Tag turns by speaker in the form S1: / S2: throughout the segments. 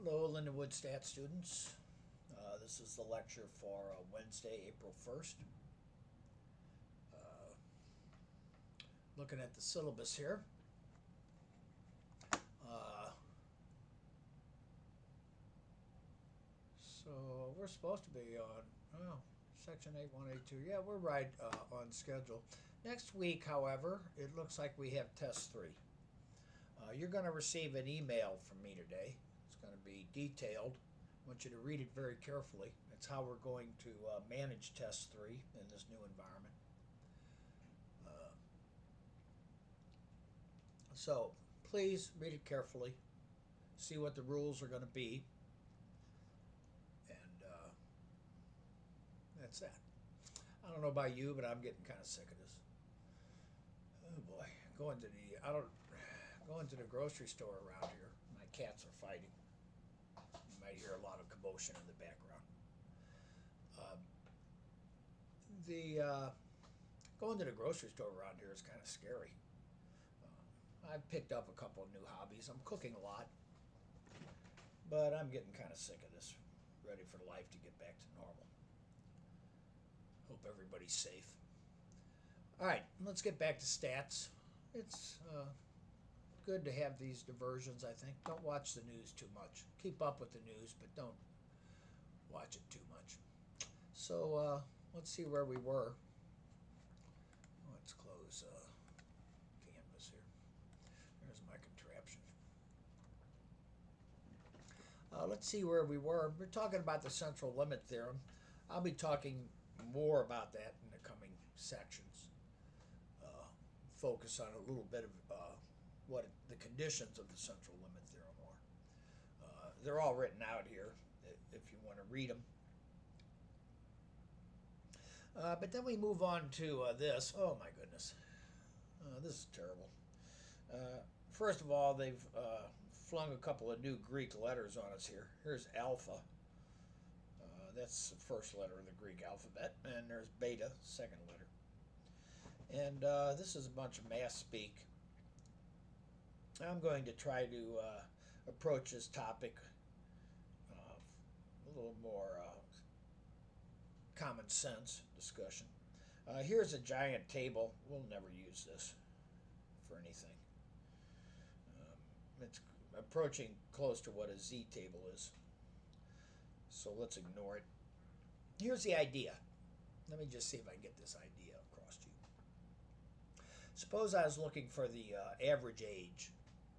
S1: Hello, Lindenwood Stat students. This is the lecture for Wednesday, April 1st. Uh, Looking at the syllabus here. So we're supposed to be on section 8182. Yeah, we're right on schedule. Next week, however, it looks like we have test 3. You're going to receive an email from me today. It's going to be detailed. I want you to read it very carefully. It's how we're going to manage test 3 in this new environment. So please read it carefully. See what the rules are going to be. And that's that. I don't know about you, but I'm getting kind of sick of this. Oh boy, going to the grocery store around here. My cats are fighting. You might hear a lot of commotion in the background. The Going to the grocery store around here is kind of scary. I've picked up a couple of new hobbies. I'm cooking a lot, but I'm getting kind of sick of this. Ready for life to get back to normal. Hope everybody's safe. All right, let's get back to stats. It's good to have these diversions, I think. Don't watch the news too much. Keep up with the news, but don't watch it too much. So let's see where we were. Let's close Canvas here. There's my contraption. Let's see where we were. We're talking about the central limit theorem. I'll be talking more about that in the coming sections. Focus on a little bit of what the conditions of the central limit theorem are. They're all written out here if you want to read them. But then we move on to this. Oh my goodness. This is terrible. First of all, they've flung a couple of new Greek letters on us here. Here's alpha. That's the first letter of the Greek alphabet. And there's beta, second letter. And this is a bunch of math speak. I'm going to try to approach this topic a little more common sense discussion. Here's a giant table. We'll never use this for anything. It's approaching close to what a Z table is. So let's ignore it. Here's the idea. Let me just see if I can get this idea across to you. Suppose I was looking for the average age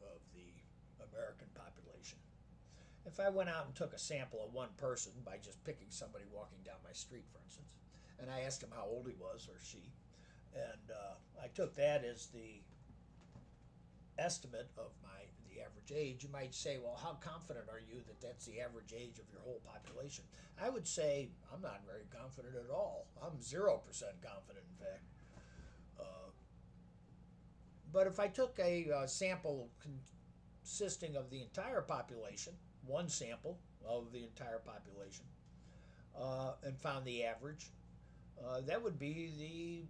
S1: of the American population. If I went out and took a sample of one person by just picking somebody walking down my street, for instance, and I asked him how old he was or she, and I took that as the estimate of the average age, you might say, well, how confident are you that that's the average age of your whole population? I would say I'm not very confident at all. I'm 0% confident, in fact. But if I took a sample consisting of the entire population, one sample of the entire population, and found the average, that would be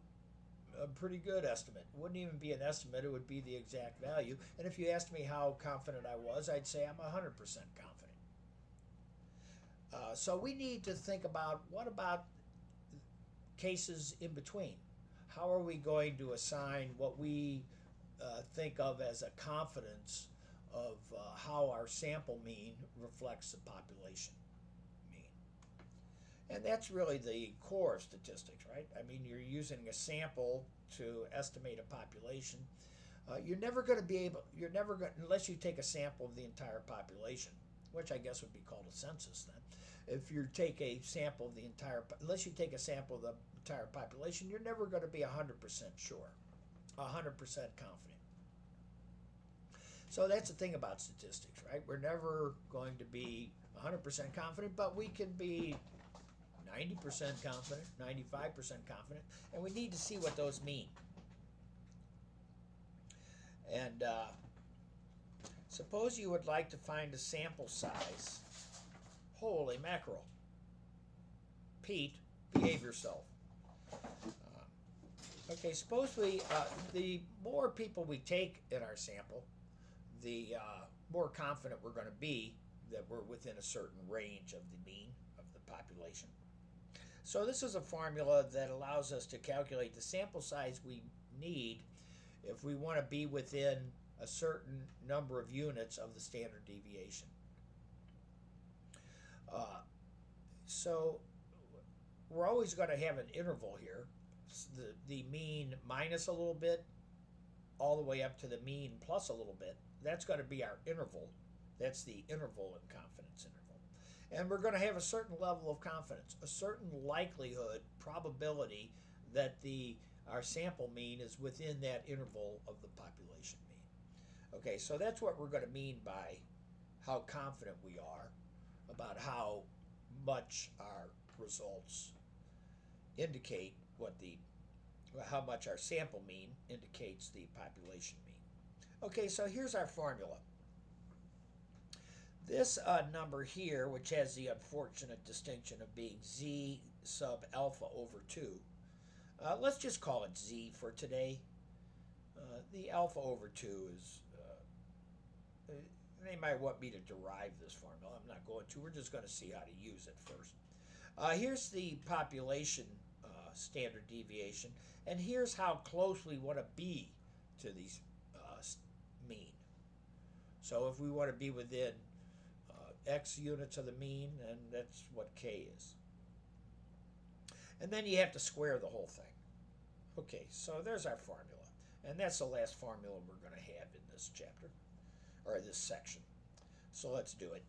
S1: a pretty good estimate. It wouldn't even be an estimate, it would be the exact value. And if you asked me how confident I was, I'd say I'm 100% confident. So we need to think about, what about cases in between? How are we going to assign what we think of as a confidence of how our sample mean reflects the population mean? And that's really the core of statistics, right? I mean, you're using a sample to estimate a population. You're never going to be able, unless you take a sample of the entire population, which I guess would be called a census then. If you take a sample of the entire, unless you take a sample of the entire population, you're never going to be 100% sure, 100% confident. So that's the thing about statistics, right? We're never going to be 100% confident, but we can be 90% confident, 95% confident, and we need to see what those mean. And suppose you would like to find a sample size. Holy mackerel. Pete, behave yourself. Okay, suppose the more people we take in our sample, the more confident we're going to be that we're within a certain range of the mean of the population. So this is a formula that allows us to calculate the sample size we need if we want to be within a certain number of units of the standard deviation. So we're always going to have an interval here, the mean minus a little bit, all the way up to the mean plus a little bit. That's going to be our interval. That's the interval in confidence interval. And we're going to have a certain level of confidence, a certain likelihood, probability that our sample mean is within that interval of the population mean. Okay, so that's what we're going to mean by how confident we are about how much our results indicate how much our sample mean indicates the population mean. Okay, so here's our formula. This number here, which has the unfortunate distinction of being z sub alpha over 2, let's just call it z for today. The alpha over 2 is, they might want me to derive this formula. I'm not going to. We're just going to see how to use it first. Here's the population standard deviation, and here's how close we want to be to these mean. So if we want to be within x units of the mean, and that's what k is. And then you have to square the whole thing. Okay, so there's our formula. And that's the last formula we're going to have in this chapter, or this section. So let's do it.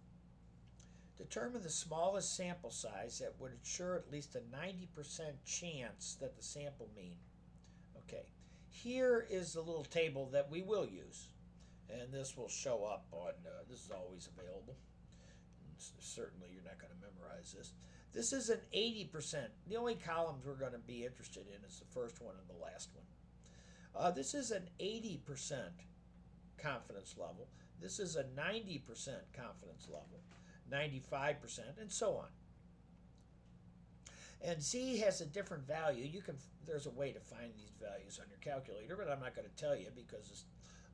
S1: Determine the smallest sample size that would ensure at least a 90% chance that the sample mean. Okay, here is the little table that we will use. And this will show up on, this is always available. Certainly you're not going to memorize this. This is an 80%. The only columns we're going to be interested in is the first one and the last one. This is an 80% confidence level. This is a 90% confidence level, 95%, and so on. And Z has a different value. There's a way to find these values on your calculator, but I'm not going to tell you because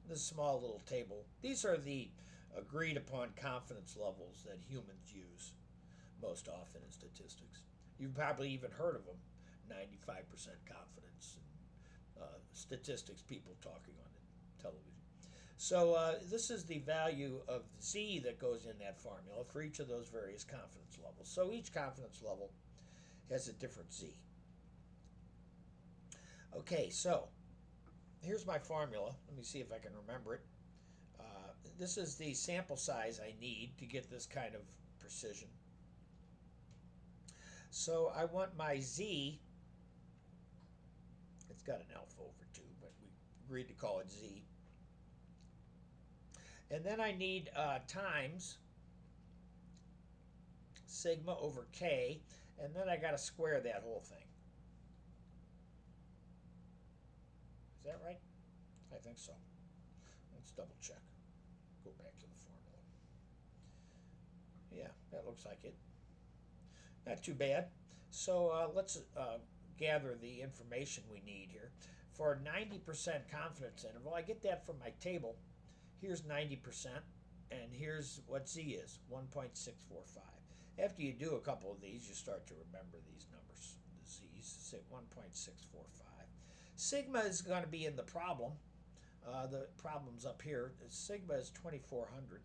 S1: this small little table. These are the agreed upon confidence levels that humans use most often in statistics. You've probably even heard of them, 95% confidence, statistics people talking on the television. So this is the value of Z that goes in that formula for each of those various confidence levels. So each confidence level has a different Z. Okay, so here's my formula. Let me see if I can remember it. This is the sample size I need to get this kind of precision. So I want my Z, it's got an alpha over 2, but we agreed to call it Z. And then I need times sigma over k, and then I got to square that whole thing. Is that right? I think so. Let's double check. Go back to the formula. Yeah, that looks like it. Not too bad. So let's gather the information we need here. For a 90% confidence interval, I get that from my table. Here's 90%, and here's what Z is, 1.645. After you do a couple of these, you start to remember these numbers, the Z's, say 1.645. Sigma is going to be in the problem. The problem's up here. Sigma is 2400.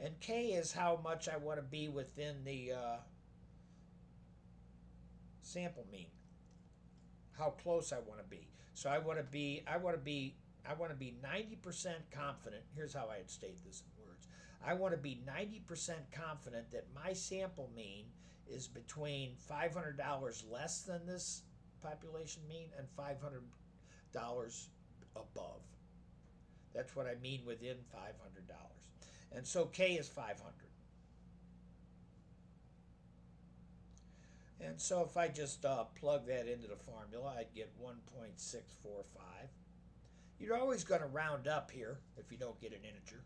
S1: And K is how much I want to be within the sample mean. How close I want to be. So I want to be 90% confident. Here's how I'd state this in words. I want to be 90% confident that my sample mean is between $500 less than this population mean and $500 above. That's what I mean within $500. And so K is 500. And so if I just plug that into the formula, I'd get 1.645. You're always going to round up here if you don't get an integer,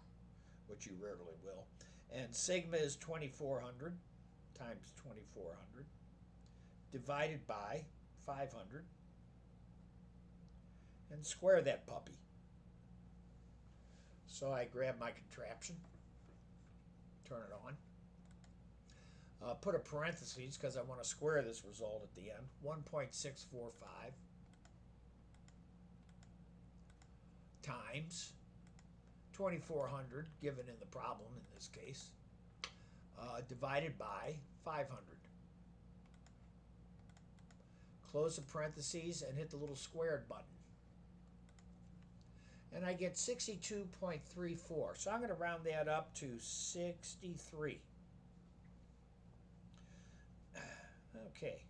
S1: which you rarely will. And sigma is 2400 times 2400 divided by 500. And square that puppy. So I grab my contraption, turn it on, put a parentheses because I want to square this result at the end, 1.645 times 2400, given in the problem in this case, divided by 500. Close the parentheses and hit the little squared button. And I get 62.34. So I'm going to round that up to 63. Okay.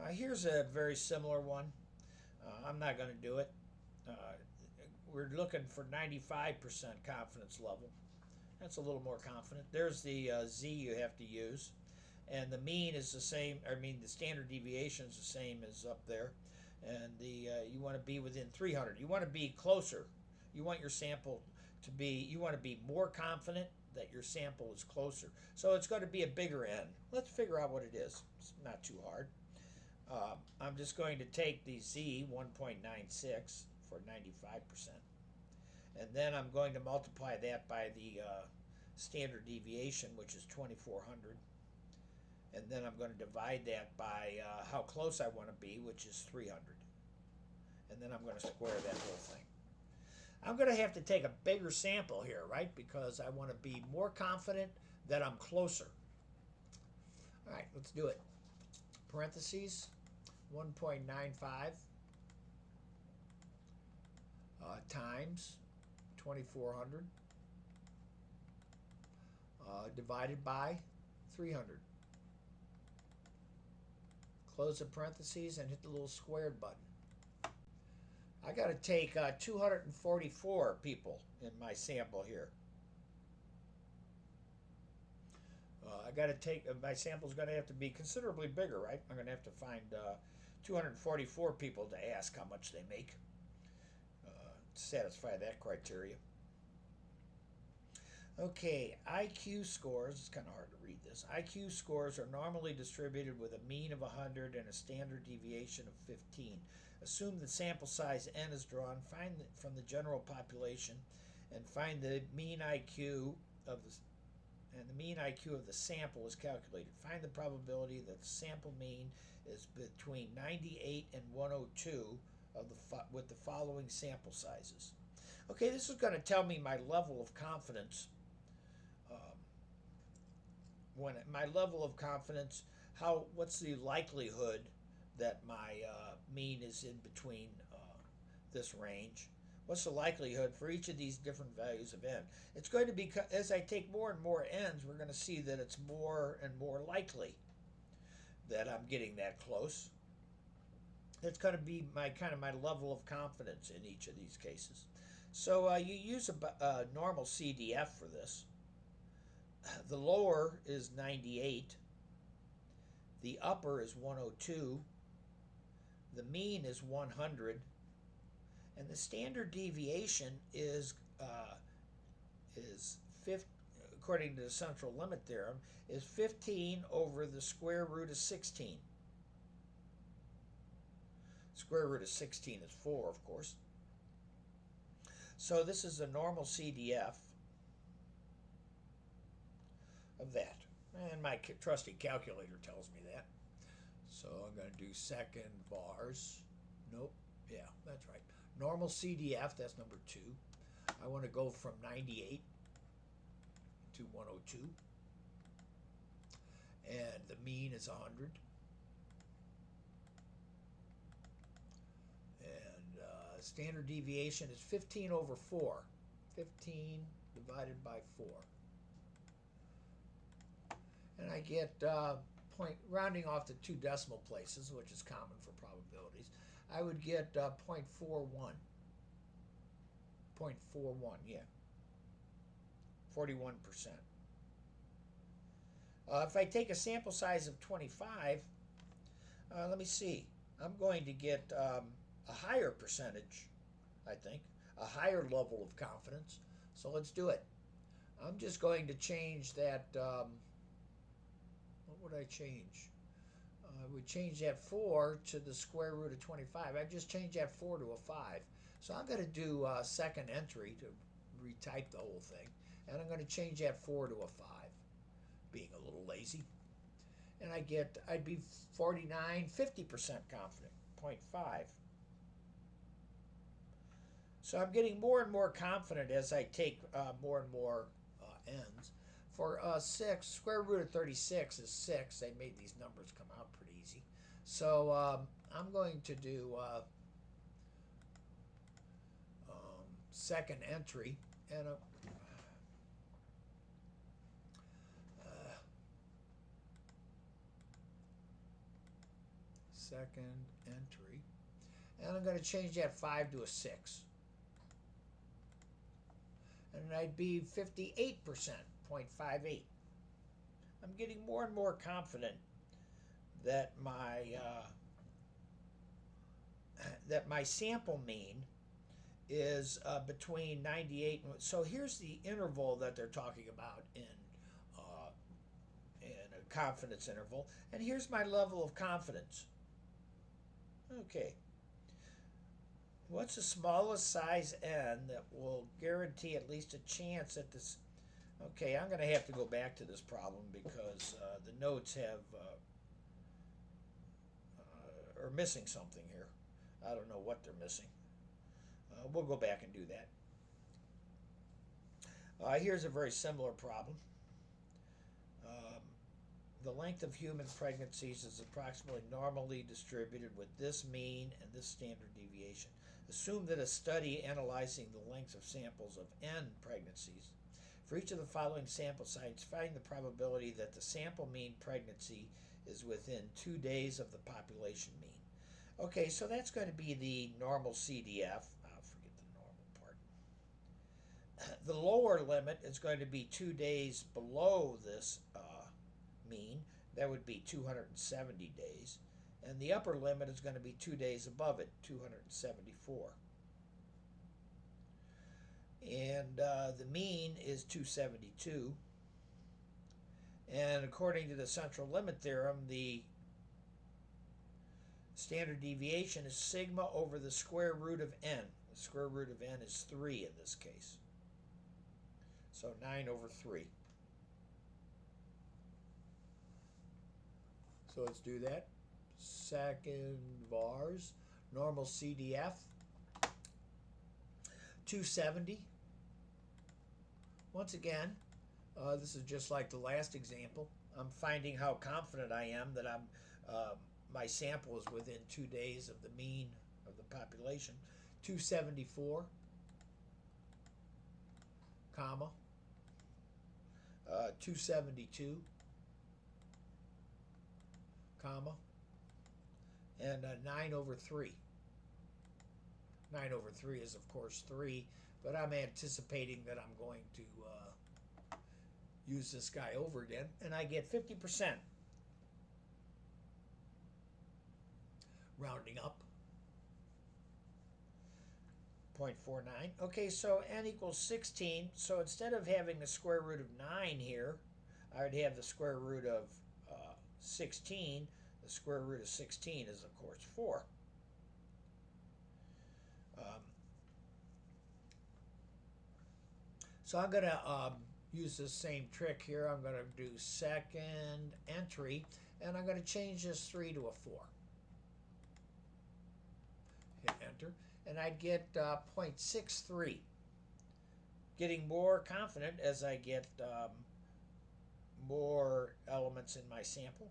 S1: Here's a very similar one. I'm not going to do it. We're looking for 95% confidence level. That's a little more confident. There's the Z you have to use. And the mean is the same. I mean, the standard deviation is the same as up there. And you want to be within 300. You want to be closer. You want your sample to be, you want to be more confident that your sample is closer. So it's going to be a bigger N. Let's figure out what it is. It's not too hard. I'm just going to take the Z, 1.96 for 95%. And then I'm going to multiply that by the standard deviation, which is 2400. And then I'm going to divide that by how close I want to be, which is 300. And then I'm going to square that whole thing. I'm going to have to take a bigger sample here, right? Because I want to be more confident that I'm closer. All right, let's do it. Parentheses, 1.95 times 2400 divided by 300. Close the parentheses and hit the little squared button. I got to take 244 people in my sample here. I got to take, my sample's going to have to be considerably bigger, right? I'm going to have to find 244 people to ask how much they make to satisfy that criteria. Okay, IQ scores, it's kind of hard to read this. IQ scores are normally distributed with a mean of 100 and a standard deviation of 15. Assume the sample size n is drawn, find from the general population, and find the mean IQ of the sample is calculated. Find the probability that the sample mean is between 98 and 102 with the following sample sizes. Okay, this is going to tell me my level of confidence. What's the likelihood that my mean is in between this range? What's the likelihood for each of these different values of n? It's going to be, as I take more and more n's, we're going to see that it's more and more likely that I'm getting that close. It's going to be my level of confidence in each of these cases. So you use a normal CDF for this. The lower is 98. The upper is 102. The mean is 100. And the standard deviation is according to the central limit theorem, is 15 over the square root of 16. Square root of 16 is 4, of course. So this is a normal CDF of that. And my trusty calculator tells me that. So I'm going to do second bars. Nope. Yeah, that's right. Normal CDF, that's number 2. I want to go from 98 to 102. And the mean is 100. And standard deviation is 15 over 4. 15 divided by 4. And I get rounding off to 2 decimal places, which is common for probabilities, I would get 0.41. 0.41, yeah. 41%. If I take a sample size of 25, let me see. I'm going to get a higher percentage, I think, a higher level of confidence. So let's do it. I'm just going to change that. What would I change? I would change that 4 to the square root of 25. I just changed that 4 to a 5. So I'm going to do second entry to retype the whole thing, and I'm going to change that 4 to a 5, being a little lazy. And I'd be 49, 50% confident, 0.5. So I'm getting more and more confident as I take more and more ends. For 6, square root of 36 is 6. They made these numbers come out pretty easy. So I'm going to do second entry, and second entry, and I'm going to change that 5 to a 6. And I'd be 58%, 0.58. I'm getting more and more confident that my sample mean is between 98 and so here's the interval that they're talking about in a confidence interval, and here's my level of confidence. Okay. What's the smallest size n that will guarantee at least a chance at this? Okay, I'm going to have to go back to this problem because the notes are missing something here. I don't know what they're missing. We'll go back and do that. Here's a very similar problem. The length of human pregnancies is approximately normally distributed with this mean and this standard deviation. Assume that a study analyzing the lengths of samples of n pregnancies for each of the following sample sites, find the probability that the sample mean pregnancy is within 2 days of the population mean. Okay, so that's going to be the normal CDF. I'll forget the normal part. The lower limit is going to be 2 days below this mean. That would be 270 days. And the upper limit is going to be 2 days above it, 274. And the mean is 272. And according to the central limit theorem, the standard deviation is sigma over the square root of n. The square root of n is 3 in this case. So 9 over 3. So let's do that. Second vars, normal CDF, 270. Once again, this is just like the last example. I'm finding how confident I am that my sample is within 2 days of the mean of the population. 274, comma, 272, comma, and 9 over 3. 9 over 3 is, of course, 3, but I'm anticipating that I'm going to use this guy over again, and I get 50%. Rounding up. 0.49. Okay, so n equals 16, so instead of having the square root of 9 here, I would have the square root of 16. The square root of 16 is, of course, 4. So I'm going to use this same trick here. I'm going to do second entry, and I'm going to change this 3 to a 4. Hit enter, and I'd get 0.63. Getting more confident as I get more elements in my sample.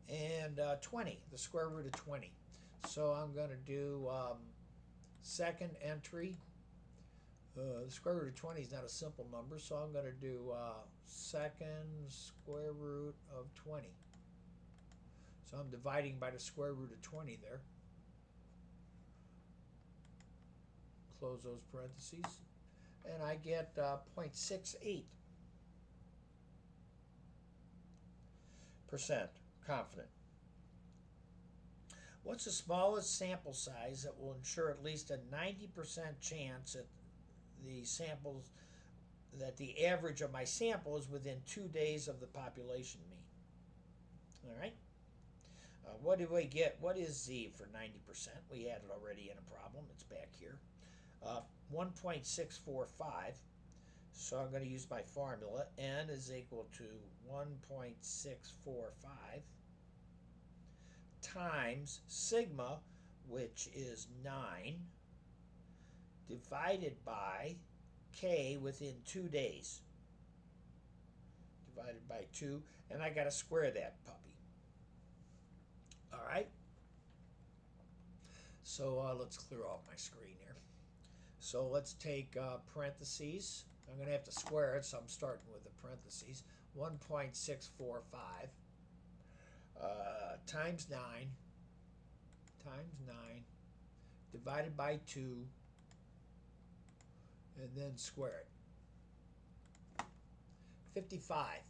S1: And 20, the square root of 20. So I'm going to do second entry. The square root of 20 is not a simple number, so I'm going to do second square root of 20. So I'm dividing by the square root of 20 there. Close those parentheses. And I get 0.68% confident. What's the smallest sample size that will ensure at least a 90% chance that the average of my sample is within 2 days of the population mean? All right. What do we get? What is Z for 90%? We had it already in a problem. It's back here. 1.645. So I'm going to use my formula. N is equal to 1.645 times sigma, which is 9, divided by K within 2 days. Divided by 2, and I got to square that puppy. All right. So let's clear off my screen here. So let's take parentheses. I'm going to have to square it, so I'm starting with the parentheses. 1.645 times 9 divided by 2, and then square it. 55.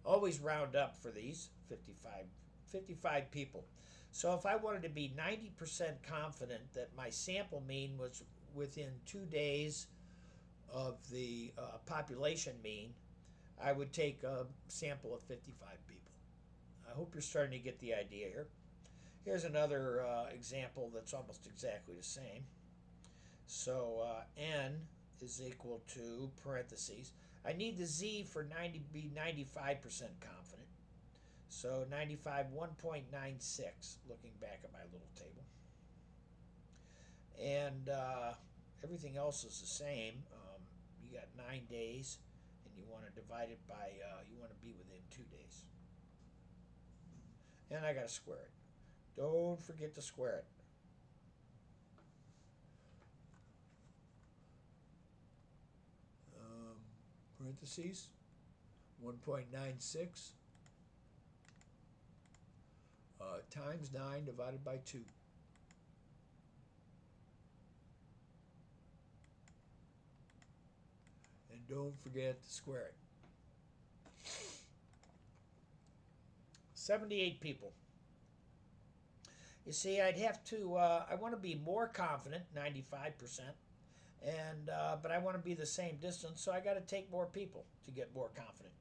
S1: Always round up for these. 55 people. So if I wanted to be 90% confident that my sample mean was within 2 days of the population mean, I would take a sample of 55 people. I hope you're starting to get the idea here. Here's another example that's almost exactly the same. So N is equal to parentheses. I need the Z for 90 be 95% confident. So 95, 1.96, looking back at my little table. And everything else is the same. You got 9 days, and you want to divide it by, you want to be within 2 days. And I got to square it. Don't forget to square it. Parentheses, 1.96 times 9 divided by 2. And don't forget to square it. 78 people. You see, I'd have to, I want to be more confident, 95%, and but I want to be the same distance, so I got to take more people to get more confident.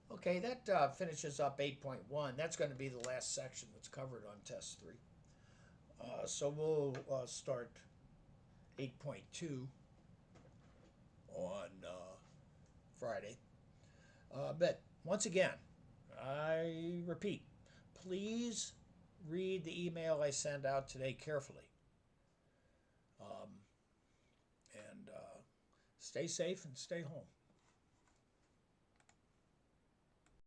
S1: Okay, that finishes up 8.1. That's going to be the last section that's covered on test 3. So we'll start 8.2 on Friday. But once again, I repeat, please read the email I send out today carefully. And stay safe and stay home.